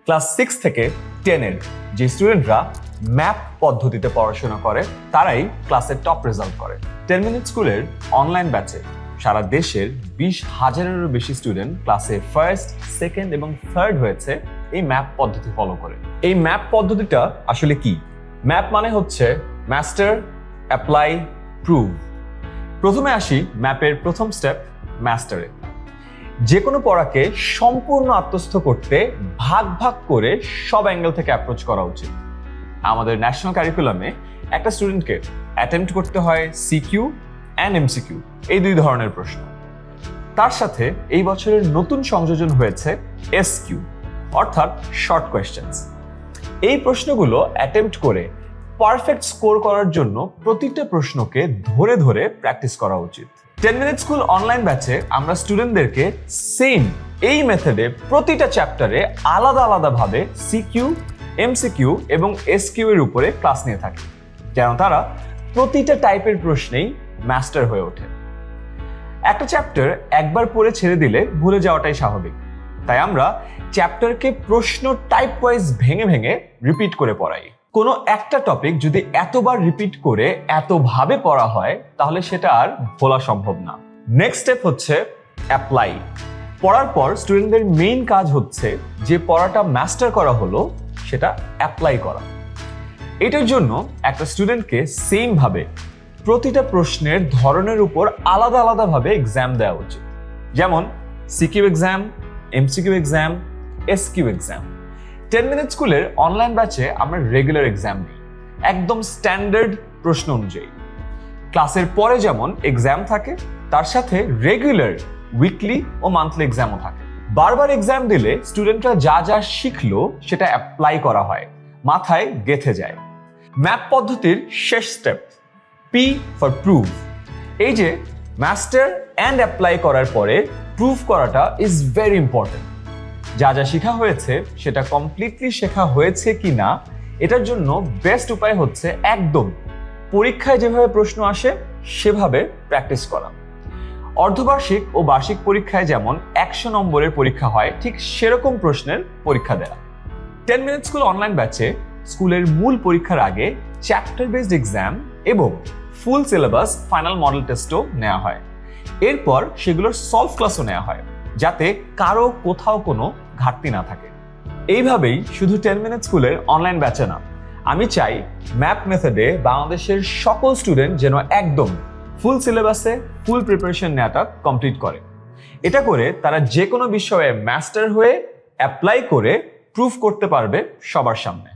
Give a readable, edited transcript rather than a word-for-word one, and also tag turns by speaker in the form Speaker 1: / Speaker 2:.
Speaker 1: Class 6 থেকে 10-এর যে স্টুডেন্টরা ম্যাপ পদ্ধতিতে পড়াশোনা করে তারাই ক্লাসের টপ রেজাল্ট করে। 10 মিনিট স্কুলের অনলাইন ব্যাচে সারা দেশের 20,000-এরও বেশি স্টুডেন্ট ক্লাসে ফার্স্ট, সেকেন্ড এবং থার্ড হয়েছে এই ম্যাপ পদ্ধতি ফলো করে। এই ম্যাপ পদ্ধতিটা আসলে কি? ম্যাপ মানে হচ্ছে মাস্টার, অ্যাপ্লাই, প্রুভ। প্রথমে আসি ম্যাপের প্রথম স্টেপ, মাস্টারে। যে কোনো পড়াকে সম্পূর্ণ আত্মস্থ করতে ভাগ ভাগ করে সব অ্যাঙ্গেল থেকে অ্যাপ্রোচ করা উচিত। আমাদের ন্যাশনাল কারিকুলামে একটা স্টুডেন্টকে অ্যাটেম্প্ট করতে হয় সিকিউ অ্যান্ড এমসিকিউ, এই দুই ধরনের প্রশ্ন। তার সাথে এই বছরের নতুন সংযোজন হয়েছে এসকিউ, অর্থাৎ শর্ট কোয়েশ্চেন্স। এই প্রশ্নগুলো অ্যাটেম্প্ট করে পারফেক্ট স্কোর করার জন্য প্রতিটা প্রশ্নকে ধরে ধরে প্র্যাকটিস করা উচিত। 10 মিনিট স্কুল অনলাইন ব্যাচে আমরা স্টুডেন্টদেরকে সেম এই মেথডে প্রতিটা চ্যাপ্টারে আলাদা আলাদা ভাবে সিকিউ, এমসিকিউ এবং এসকিউ এর উপরে ক্লাস নিয়ে থাকি, যেন তারা প্রতিটা টাইপের প্রশ্নেই মাস্টার হয়ে ওঠে। একটা চ্যাপ্টার একবার পড়ে ছেড়ে দিলে ভুলে যাওয়াটাই স্বাভাবিক, তাই আমরা চ্যাপ্টারকে প্রশ্ন টাইপ ওয়াইজ ভেঙে ভেঙে রিপিট করে পড়াই। কোনো একটা টপিক যদি এতবার রিপিট করে এতভাবে পড়া হয় তাহলে সেটা আর ভোলা সম্ভব না। নেক্সট স্টেপ হচ্ছে অ্যাপ্লাই। পড়ার পর স্টুডেন্টদের মেইন কাজ হচ্ছে যে পড়াটা মাস্টার করা হলো সেটা অ্যাপ্লাই করা। এটার জন্য একটা স্টুডেন্টকে সেম ভাবে প্রতিটা প্রশ্নের ধরনের উপর আলাদা আলাদা ভাবে এক্সাম দেওয়া উচিত, যেমন CQ exam, MCQ exam, SQ exam. 10 minute স্কুলের অনলাইন ব্যাচে আমরা রেগুলার এক্সাম নিই, একদম স্ট্যান্ডার্ড প্রশ্ন অনুযায়ী। ক্লাসের পরে যেমন এক্সাম থাকে, তার সাথে রেগুলার উইকলি ও মান্থলি এক্সামও থাকে। বারবার এক্সাম দিলে স্টুডেন্টরা যা যা শিখলো সেটা অ্যাপ্লাই করা হয়, মাথায় গেঁথে যায়। ম্যাপ পদ্ধতির শেষ স্টেপ, পি ফর প্রুভ। এই যে মাস্টার অ্যান্ড অ্যাপ্লাই করার পরে প্রুভ করাটা ইজ ভেরি ইম্পর্টেন্ট। যা যা শেখা হয়েছে সেটা কমপ্লিটলি শেখা হয়েছে কিনা এটার জন্য বেস্ট উপায় হচ্ছে একদম পরীক্ষায় যেভাবে প্রশ্ন আসে সেভাবে প্র্যাকটিস করা। অর্ধবার্ষিক ও বার্ষিক পরীক্ষায় যেমন 100 নম্বরের পরীক্ষা হয়, ঠিক সেরকম প্রশ্নের পরীক্ষা দেওয়া। 10 মিনিট স্কুল অনলাইন ব্যাচে স্কুলের মূল পরীক্ষার আগে চ্যাপ্টার বেসড এক্সাম এবং ফুল সিলেবাস ফাইনাল মডেল টেস্টও নেওয়া হয়। এরপর সেগুলোর সলভ ক্লাসও নেওয়া হয়, যাতে কারো কোথাও কোনো ঘাটতি না থাকে। এইভাবেই শুধু 10 মিনিট স্কুলের অনলাইন ব্যাচে না, আমি চাই ম্যাপ মেথডে বাংলাদেশের সকল স্টুডেন্ট যেন একদম ফুল সিলেবাসে ফুল প্রিপারেশন নেওয়াটা কমপ্লিট করে। এটা করে তারা যে কোনো বিষয়ে মাস্টার হয়ে অ্যাপ্লাই করে প্রুভ করতে পারবে সবার সামনে।